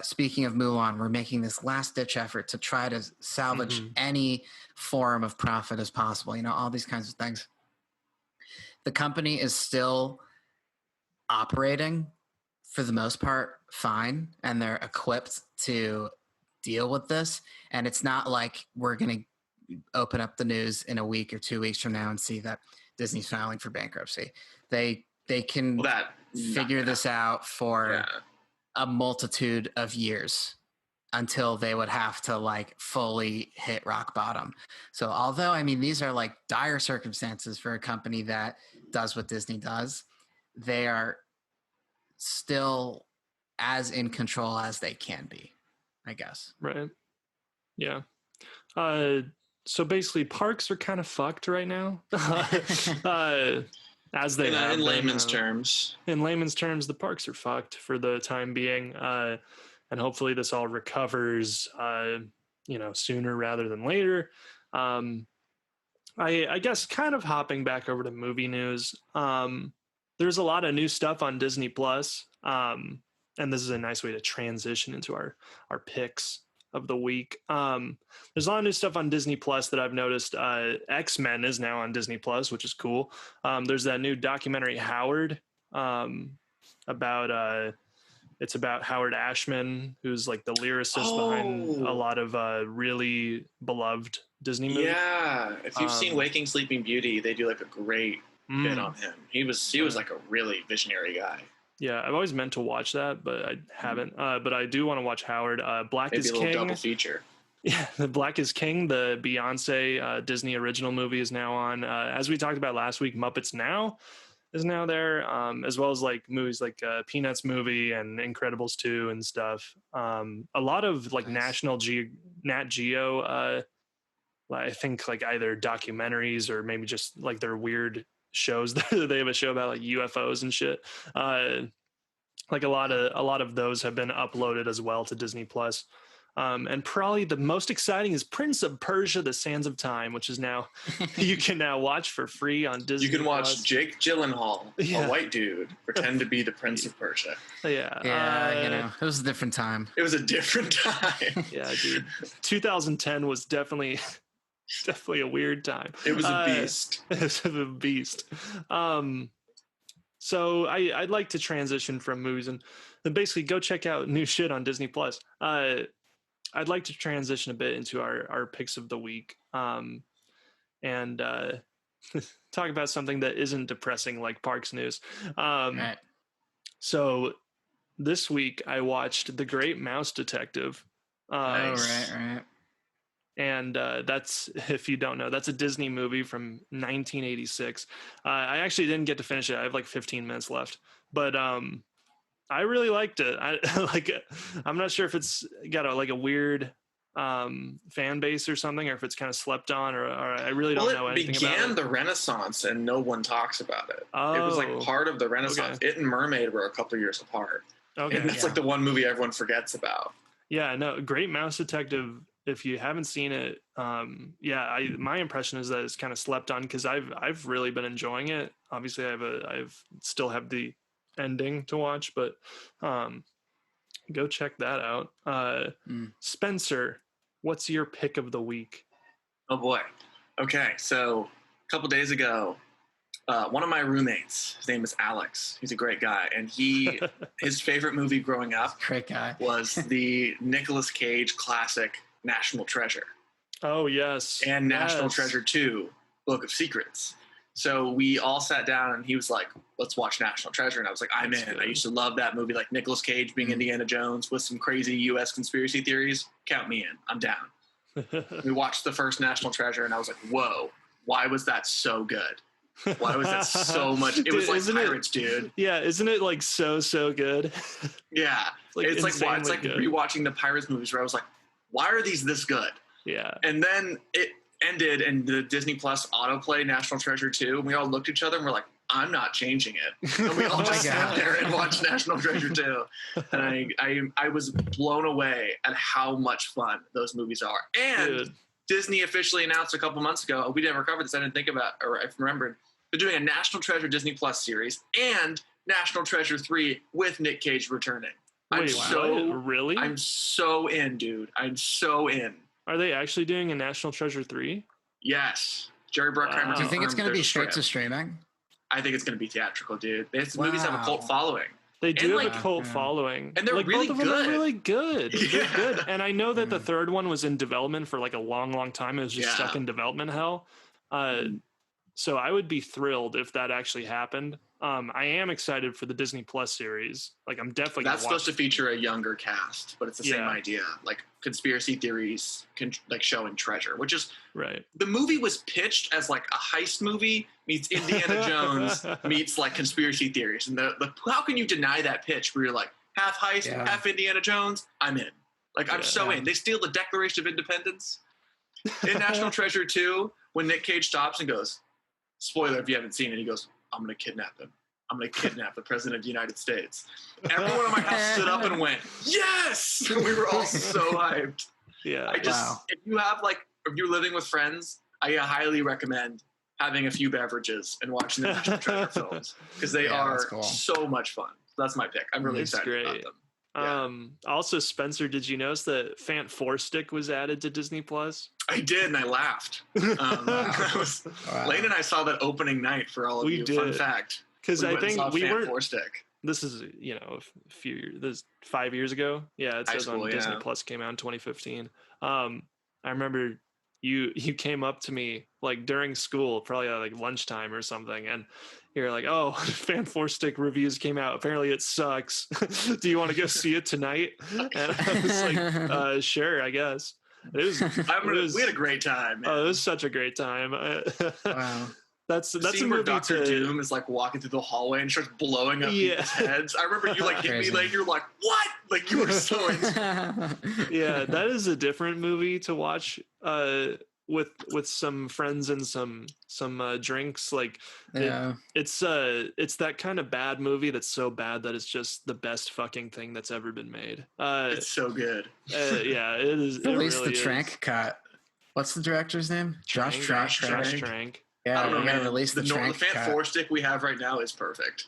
Speaking of Mulan, we're making this last ditch effort to try to salvage any form of profit as possible. You know, all these kinds of things. The company is still operating for the most part fine, and they're equipped to deal with this. And it's not like we're going to open up the news in a week or 2 weeks from now and see that Disney's filing for bankruptcy. They can figure this out for a multitude of years until they would have to like fully hit rock bottom. So although, I mean, these are like dire circumstances for a company that does what Disney does, they are still as in control as they can be, I guess. Right. Yeah. So basically, parks are kind of fucked right now. As they have in layman's terms. In layman's terms, the parks are fucked for the time being, and hopefully this all recovers, sooner rather than later. I guess kind of hopping back over to movie news. There's a lot of new stuff on Disney Plus, and this is a nice way to transition into our picks. of the week. There's a lot of new stuff on Disney Plus that I've noticed. X-Men is now on Disney Plus, which is cool. There's that new documentary Howard, about it's about Howard Ashman, who's like the lyricist behind a lot of really beloved Disney movies. Yeah, if you've seen Waking Sleeping Beauty, they do like a great bit on him. He was like a really visionary guy. Yeah, I've always meant to watch that, but I haven't. But I do want to watch Howard. Black Maybe is a little King. double feature. Yeah, the Black is King, the Beyonce Disney original movie, is now on. As we talked about last week, Muppets Now is now there, as well as like movies like Peanuts movie and Incredibles 2 and stuff. A lot of like Nat Geo, I think like either documentaries or maybe just like their weird shows. They have a show about like UFOs and shit. Like a lot of those have been uploaded as well to Disney Plus. And probably the most exciting is Prince of Persia: The Sands of Time, which is now you can now watch for free on Disney. You can watch Plus. Jake Gyllenhaal, a white dude, pretend to be the Prince of Persia. Yeah, it was a different time. It was a different time. Yeah, dude. 2010 was definitely a weird time. It was a beast. It was a beast. So I'd like to transition from movies and then basically go check out new shit on Disney Plus. I'd like to transition a bit into our picks of the week, and talk about something that isn't depressing like Parks News. Right. So this week I watched The Great Mouse Detective. Right. And that's, if you don't know, that's a Disney movie from 1986. I actually didn't get to finish it. I have like 15 minutes left, but I really liked it. I'm not sure if it's got a weird fan base or something, or if it's kind of slept on, or I really don't know anything about it. It began the Renaissance and no one talks about it. It was like part of the Renaissance. Okay. It and Mermaid were a couple of years apart. Okay, and it's like the one movie everyone forgets about. Yeah, no, Great Mouse Detective. If you haven't seen it, my impression is that it's kind of slept on because I've really been enjoying it. Obviously, I've still have the ending to watch, but go check that out. Spencer, what's your pick of the week? Oh boy. Okay, so a couple days ago, one of my roommates, his name is Alex. He's a great guy, and his favorite movie growing up, great guy, was the Nicolas Cage classic National Treasure. Oh yes. And National Treasure 2, Book of Secrets. So we all sat down and he was like, let's watch National Treasure. And I was like, I'm in. I used to love that movie, like Nicolas Cage being Indiana Jones with some crazy US conspiracy theories. Count me in. I'm down. We watched the first National Treasure and I was like, whoa, why was that so good? Why was that so much? It was like Pirates, dude. Yeah, isn't it like so good? Yeah. It's like rewatching the Pirates movies where I was like, why are these this good? Yeah. And then it ended and the Disney Plus autoplay National Treasure 2, and we all looked at each other and we're like, I'm not changing it. And we all just sat there and watched National Treasure 2. And I was blown away at how much fun those movies are. And Disney officially announced a couple months ago, we didn't cover this, I didn't think about, or I remembered, they're doing a National Treasure Disney Plus series and National Treasure 3 with Nick Cage returning. Really? I'm so in, dude. I'm so in. Are they actually doing a National Treasure 3? Yes. Jerry Bruckheimer. Wow. Do you think it's going to be straight to streaming? I think it's going to be theatrical, dude. These movies have a cult following. They do have a cult following. And they're really both of good. them are really good. Yeah. They're good. And I know that the third one was in development for like a long time. It was just stuck in development hell. So I would be thrilled if that actually happened. I am excited for the Disney Plus series. Like, I'm definitely that's supposed to feature a younger cast, but it's the same idea. Like conspiracy theories, like showing treasure, which is right. The movie was pitched as like a heist movie meets Indiana Jones meets like conspiracy theories, and the how can you deny that pitch where you're like half heist, half Indiana Jones? I'm in. Like I'm so in. They steal the Declaration of Independence in National Treasure 2 when Nick Cage stops and goes, spoiler if you haven't seen it, he goes, I'm going to kidnap him. I'm going to kidnap the President of the United States. Everyone in my house stood up and went, yes! And we were all so hyped. Yeah. If you're living with friends, I highly recommend having a few beverages and watching the National Treasure films because they are so much fun. So that's my pick. I'm really excited about them. Also, Spencer, did you notice that Fant Four Stick was added to Disney Plus? I did, and I laughed. Lane and I saw that opening night for all of you. Did. Fun fact. Because I think we weren't. Four Stick. This is, a few years, this is 5 years ago. Yeah, it says on Disney Plus came out in 2015. I remember you came up to me like during school, probably at like lunchtime or something, and you're like, "Oh, Fan Four Stick reviews came out. Apparently, it sucks. Do you want to go see it tonight?" And I was like, "Sure, I guess." We had a great time. Man. Oh, it was such a great time. Wow. That's a where movie Dr. Doom is like walking through the hallway and starts blowing up people's heads. I remember you like hit me like you're like, what? Like you were so Yeah, that is a different movie to watch with some friends and some drinks. Like it's that kind of bad movie that's so bad that it's just the best fucking thing that's ever been made. It's so good. Yeah, it is. Release the Trank cut. What's the director's name? Josh Trank. Yeah, I don't know, we gotta man. release the Trank Fan cut. Four Stick we have right now is perfect.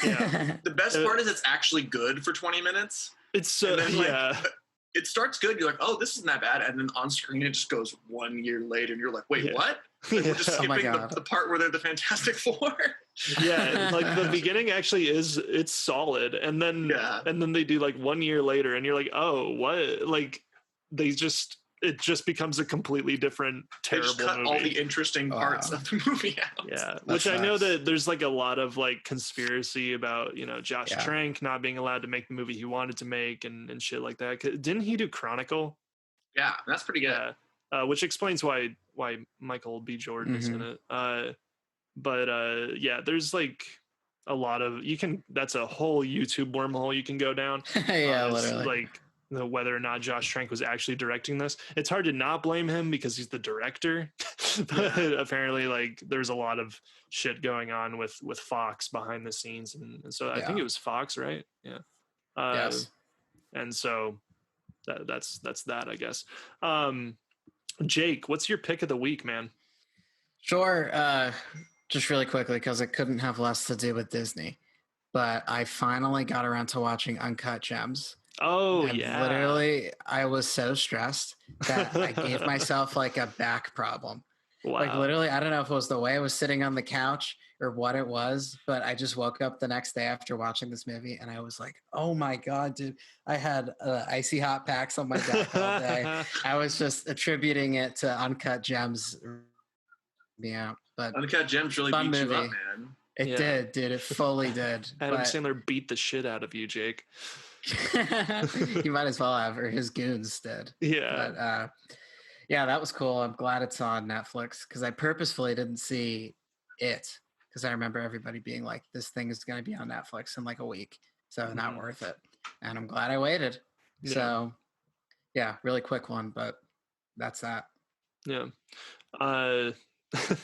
Yeah. The best part is it's actually good for 20 minutes. It's it starts good. You're like, oh, this isn't that bad. And then on screen, it just goes 1 year later. And you're like, wait, what? Like, we're just skipping the part where they're the Fantastic Four. Yeah, like the beginning actually it's solid. And then they do like 1 year later and you're like, oh, what? Like it just becomes a completely different, terrible they just cut movie. all the interesting parts of the movie out. Yeah, which I know that there's like a lot of like conspiracy about, Josh Trank not being allowed to make the movie he wanted to make and shit like that. Didn't he do Chronicle? Yeah, that's pretty good. Yeah, which explains why Michael B. Jordan is in it. But there's like a lot of that's a whole YouTube wormhole you can go down. Yeah, literally. Like whether or not Josh Trank was actually directing this. It's hard to not blame him because he's the director. But apparently like there's a lot of shit going on with Fox behind the scenes. And so I think it was Fox, right? Yeah. Yes. And so that's that, I guess. Jake, what's your pick of the week, man? Sure. Just really quickly, because it couldn't have less to do with Disney. But I finally got around to watching Uncut Gems. Oh, and yeah. Literally, I was so stressed that I gave myself like a back problem. Wow. Like literally, I don't know if it was the way I was sitting on the couch or what it was, but I just woke up the next day after watching this movie and I was like, oh my God, dude. I had icy hot packs on my back all day. I was just attributing it to Uncut Gems. Yeah, but Uncut Gems really beat you up, man. It did, dude. It fully did. Adam Sandler beat the shit out of you, Jake. He might as well have, or his goons did. Yeah. But that was cool. I'm glad it's on Netflix because I purposefully didn't see it because I remember everybody being like, this thing is going to be on Netflix in like a week. So not worth it. And I'm glad I waited. Yeah. So really quick one, but that's that. Yeah.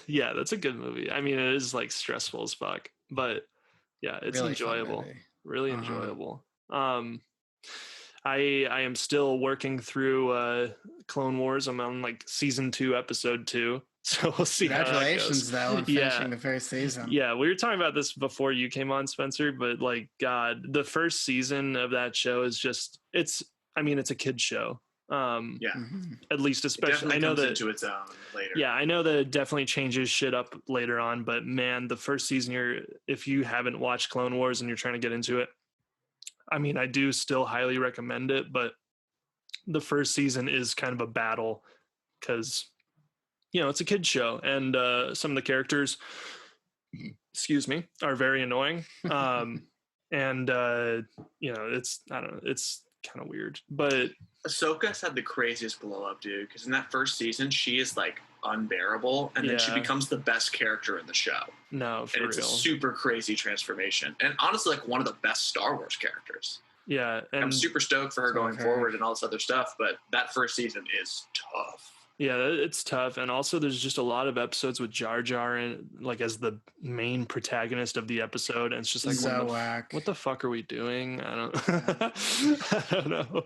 Yeah, that's a good movie. I mean, it is like stressful as fuck, but yeah, it's really enjoyable. Really enjoyable. I am still working through Clone Wars. I'm on like season 2, episode 2. So we'll see. Congratulations, though, on finishing the first season. Yeah, we were talking about this before you came on, Spencer, but like, God, the first season of that show is just, it's a kid's show. At least, especially, I know that into its own later. Yeah, I know that it definitely changes shit up later on, but man, the first season, if you haven't watched Clone Wars and you're trying to get into it, I mean, I do still highly recommend it, but the first season is kind of a battle because, it's a kid's show and some of the characters, are very annoying. And, it's, I don't know, it's kind of weird, but Ahsoka's had the craziest glow up, dude, because in that first season, she is like unbearable, and then she becomes the best character in the show. No, for real. It's a super crazy transformation, and honestly, like one of the best Star Wars characters. Yeah, and I'm super stoked for her going forward and all this other stuff, but that first season is tough. Yeah, it's tough, and also there's just a lot of episodes with Jar Jar and like as the main protagonist of the episode, and it's just like, so what the fuck are we doing? I don't know.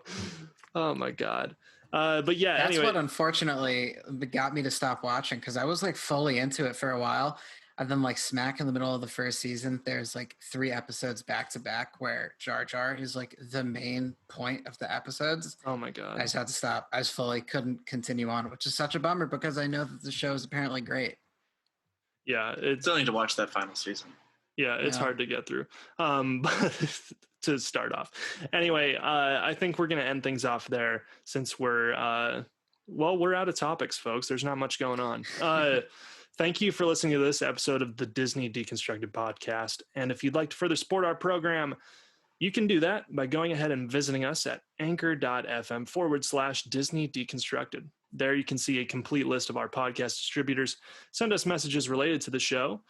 Oh my God. But yeah, that's anyway. what unfortunately got me to stop watching because I was like fully into it for a while. And then like smack in the middle of the first season, there's like 3 episodes back to back where Jar Jar is like the main point of the episodes. Oh my God. I just had to stop. I just fully couldn't continue on, which is such a bummer because I know that the show is apparently great. Yeah. Still need to watch that final season. Yeah, it's hard to get through. But to start off. Anyway, I think we're going to end things off there since we're out of topics, folks. There's not much going on. Thank you for listening to this episode of the Disney Deconstructed podcast. And if you'd like to further support our program, you can do that by going ahead and visiting us at anchor.fm/Disney Deconstructed. There you can see a complete list of our podcast distributors, send us messages related to the show,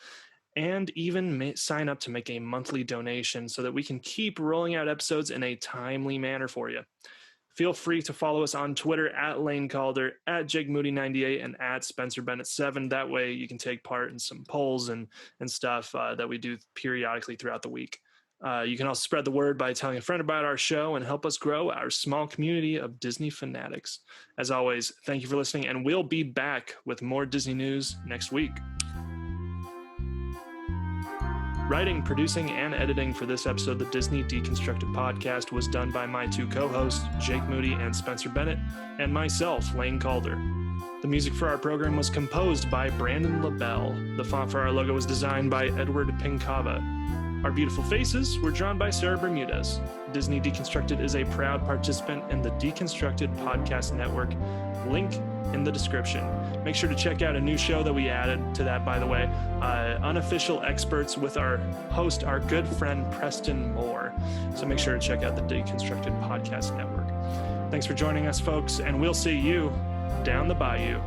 and even sign up to make a monthly donation so that we can keep rolling out episodes in a timely manner for you. Feel free to follow us on Twitter at Lane Calder, at JakeMoody98, and at SpencerBennett7. That way you can take part in some polls and stuff that we do periodically throughout the week. You can also spread the word by telling a friend about our show and help us grow our small community of Disney fanatics. As always, thank you for listening, and we'll be back with more Disney news next week. Writing, producing, and editing for this episode of the Disney Deconstructed podcast was done by my 2 co-hosts, Jake Moody and Spencer Bennett, and myself, Lane Calder. The music for our program was composed by Brandon LaBelle. The font for our logo was designed by Edward Pincava. Our beautiful faces were drawn by Sarah Bermudez. Disney Deconstructed is a proud participant in the Deconstructed Podcast Network. Link in the description. Make sure to check out a new show that we added to that, by the way, Unofficial Experts with our host, our good friend Preston Moore. So make sure to check out the Deconstructed Podcast Network. Thanks for joining us, folks, and we'll see you down the bayou.